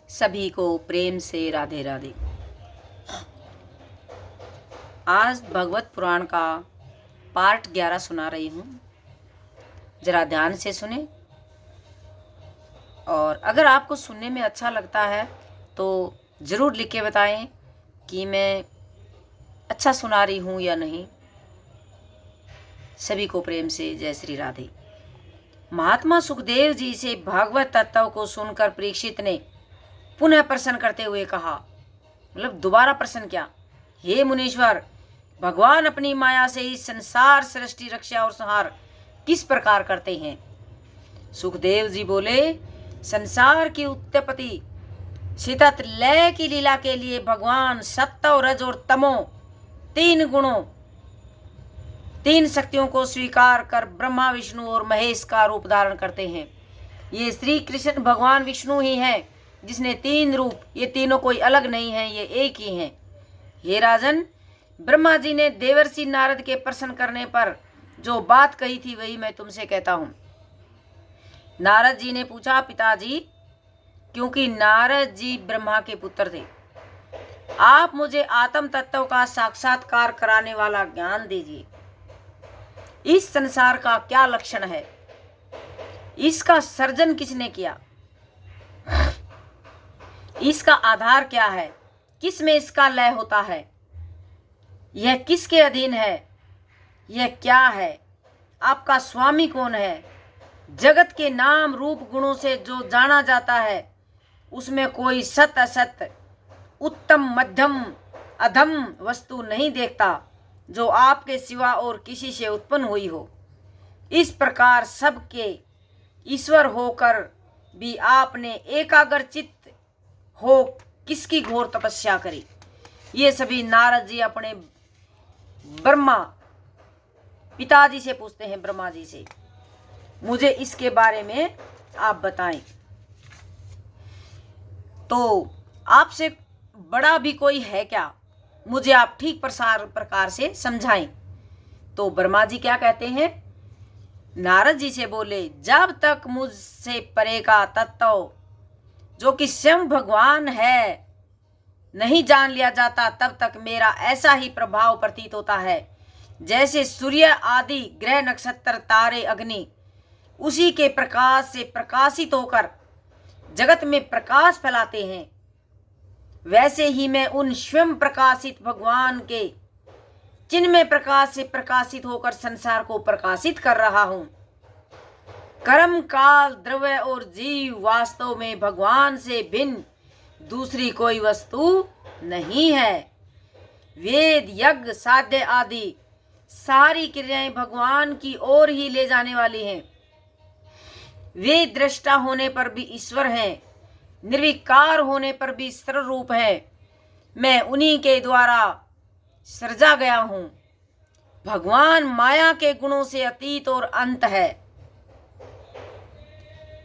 सभी को प्रेम से राधे राधे। आज भगवत पुराण का पार्ट 11 सुना रही हूँ। जरा ध्यान से सुने और अगर आपको सुनने में अच्छा लगता है तो ज़रूर लिख के बताएं कि मैं अच्छा सुना रही हूँ या नहीं। सभी को प्रेम से जय श्री राधे। महात्मा सुखदेव जी से भागवत तत्व को सुनकर परीक्षित ने पुनः प्रश्न करते हुए कहा, मतलब दोबारा प्रश्न क्या, हे मुनीश्वर, भगवान अपनी माया से इस संसार सृष्टि रक्षा और संहार किस प्रकार करते हैं? सुखदेव जी बोले, संसार की उत्पत्ति शीतत लय की लीला के लिए भगवान सत्व रज और तमो तीन शक्तियों को स्वीकार कर ब्रह्मा विष्णु और महेश का रूप धारण करते हैं। ये श्री कृष्ण भगवान विष्णु ही हैं जिसने तीन रूप, ये तीनों कोई अलग नहीं हैं, ये एक ही हैं। हे राजन, ब्रह्मा जी ने देवर्षि नारद के प्रश्न करने पर जो बात कही थी वही मैं तुमसे कहता हूँ। नारद जी ने पूछा, पिताजी, क्योंकि नारद जी ब्रह्मा के पुत्र थे, आप मुझे आत्म तत्व का साक्षात्कार कराने वाला ज्ञान दीजिए। इस संसार का क्या लक्षण है? इसका सर्जन किसने किया? इसका आधार क्या है? किस में इसका लय होता है? यह किसके अधीन है? यह क्या है? आपका स्वामी कौन है? जगत के नाम रूप गुणों से जो जाना जाता है उसमें कोई सत असत, उत्तम मध्यम अधम वस्तु नहीं देखता जो आपके सिवा और किसी से उत्पन्न हुई हो। इस प्रकार सबके ईश्वर होकर भी आपने एकाग्र चित्त हो किसकी घोर तपस्या करी? ये सभी नारद जी अपने ब्रह्मा पिताजी से पूछते हैं, ब्रह्मा जी से, मुझे इसके बारे में आप बताएं। तो आपसे बड़ा भी कोई है क्या? मुझे आप ठीक प्रकार से समझाएं। तो ब्रह्मा जी क्या कहते हैं? नारद जी से बोले, जब तक मुझसे परे का तत्व जो कि स्वयं भगवान है नहीं जान लिया जाता, तब तक मेरा ऐसा ही प्रभाव प्रतीत होता है जैसे सूर्य आदि ग्रह नक्षत्र तारे अग्नि उसी के प्रकाश से प्रकाशित होकर जगत में प्रकाश फैलाते हैं। वैसे ही मैं उन स्वयं प्रकाशित भगवान के चिन्मय प्रकाश से प्रकाशित होकर संसार को प्रकाशित कर रहा हूं। कर्म काल द्रव्य और जीव वास्तव में भगवान से भिन्न दूसरी कोई वस्तु नहीं है। वेद यज्ञ साध्य आदि सारी क्रियाएं भगवान की ओर ही ले जाने वाली हैं। वे दृष्टा होने पर भी ईश्वर हैं, निर्विकार होने पर भी सर्वरूप है। मैं उन्हीं के द्वारा सृजा गया हूं। भगवान माया के गुणों से अतीत और अंत है।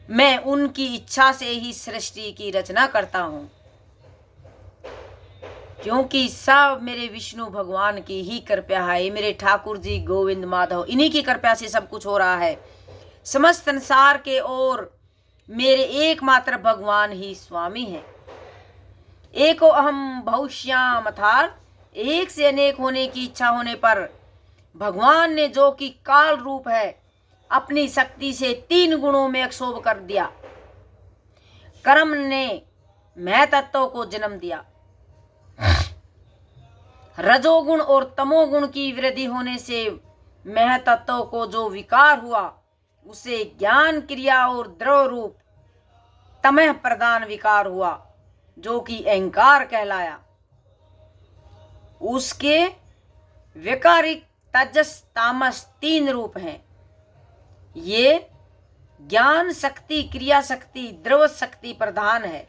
मैं उनकी इच्छा से ही सृष्टि की रचना करता हूं, क्योंकि सब मेरे विष्णु भगवान की ही कृपा है। मेरे ठाकुर जी गोविंद माधव, इन्हीं की कृपा से सब कुछ हो रहा है। समस्त संसार के और मेरे एकमात्र भगवान ही स्वामी हैं। एको अहम बहुश्याम, अर्थात एक से अनेक होने की इच्छा होने पर भगवान ने जो कि काल रूप है अपनी शक्ति से तीन गुणों में क्षोभ कर दिया। कर्म ने मैं तत्व को जन्म दिया। रजोगुण और तमोगुण की वृद्धि होने से मैं तत्व को जो विकार हुआ उसे ज्ञान क्रिया और द्रव रूप तमह प्रधान विकार हुआ जो कि अहंकार कहलाया। उसके विकारिक तजस तामस तीन रूप हैं। ये ज्ञान शक्ति, क्रिया शक्ति, द्रव शक्ति प्रधान है।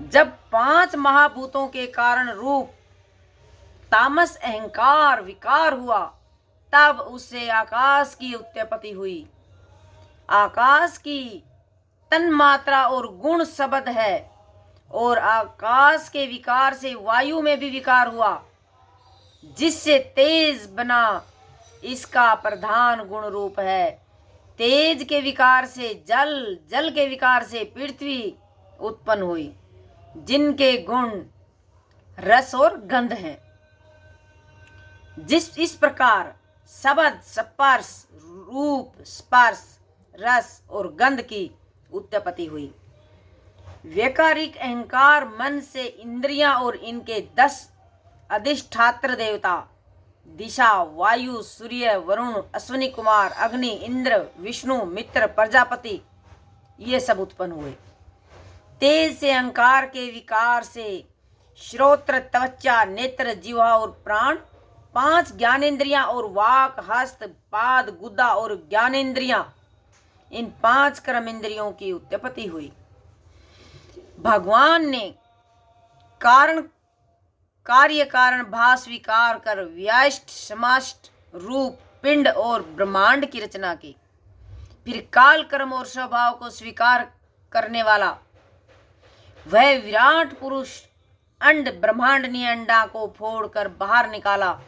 जब पांच महाभूतों के कारण रूप तामस अहंकार विकार हुआ तब उससे आकाश की उत्पत्ति हुई। आकाश की तन्मात्रा और गुण शब्द है और आकाश के विकार से वायु में भी विकार हुआ जिससे तेज बना। इसका प्रधान गुण रूप है। तेज के विकार से जल, जल के विकार से पृथ्वी, उत्पन्न हुई, जिनके गुण रस और गंध हैं। इस प्रकार शब्द, स्पर्श, रूप, स्पर्श, रस और गंध की उत्पत्ति हुई। वैकारिक अहंकार मन से इंद्रियां और इनके 10 अधिष्ठात्र देवता दिशा, वायु, सूर्य, वरुण, अश्विनी कुमार, अग्नि, इंद्र, विष्णु, मित्र, प्रजापति, ये सब उत्पन्न हुए। तेज से अहंकार के विकार से श्रोत्र, त्वचा, नेत्र, जिह्वा और प्राण, 5 ज्ञानेंद्रियां और वाक, हस्त, पाद, गुदा और ज्ञानेंद्रियां, इन 5 कर्मेंद्रियों की उत्पत्ति हुई। भगवान ने कार्य कारण भाव स्वीकार कर व्यष्टि, समष्टि, रूप, पिंड और ब्रह्मांड की रचना की। फिर काल, कर्म और स्वभाव को स्वीकार करने वाला वह विराट पुरुष अंड ब्रह्मांडीय अंडा को फोड़कर बाहर निकाला,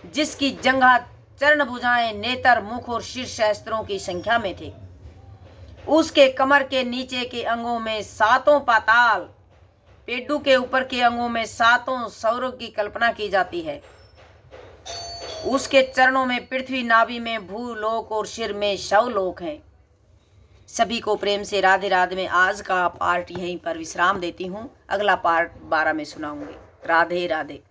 जिसकी जंघा, चरण, भुजाएं, नेत्र, मुख और शीर्ष सहस्त्रों की संख्या में थे। उसके कमर के नीचे के अंगों में 7 पाताल, पेडू के ऊपर के अंगों में 7 स्वर्ग की कल्पना की जाती है। उसके चरणों में पृथ्वी, नाभि में भूलोक और सिर में शवलोक हैं। सभी को प्रेम से राधे राधे। में आज का पार्ट यहीं पर विश्राम देती हूँ। अगला पार्ट 12 में सुनाऊंगी। राधे राधे।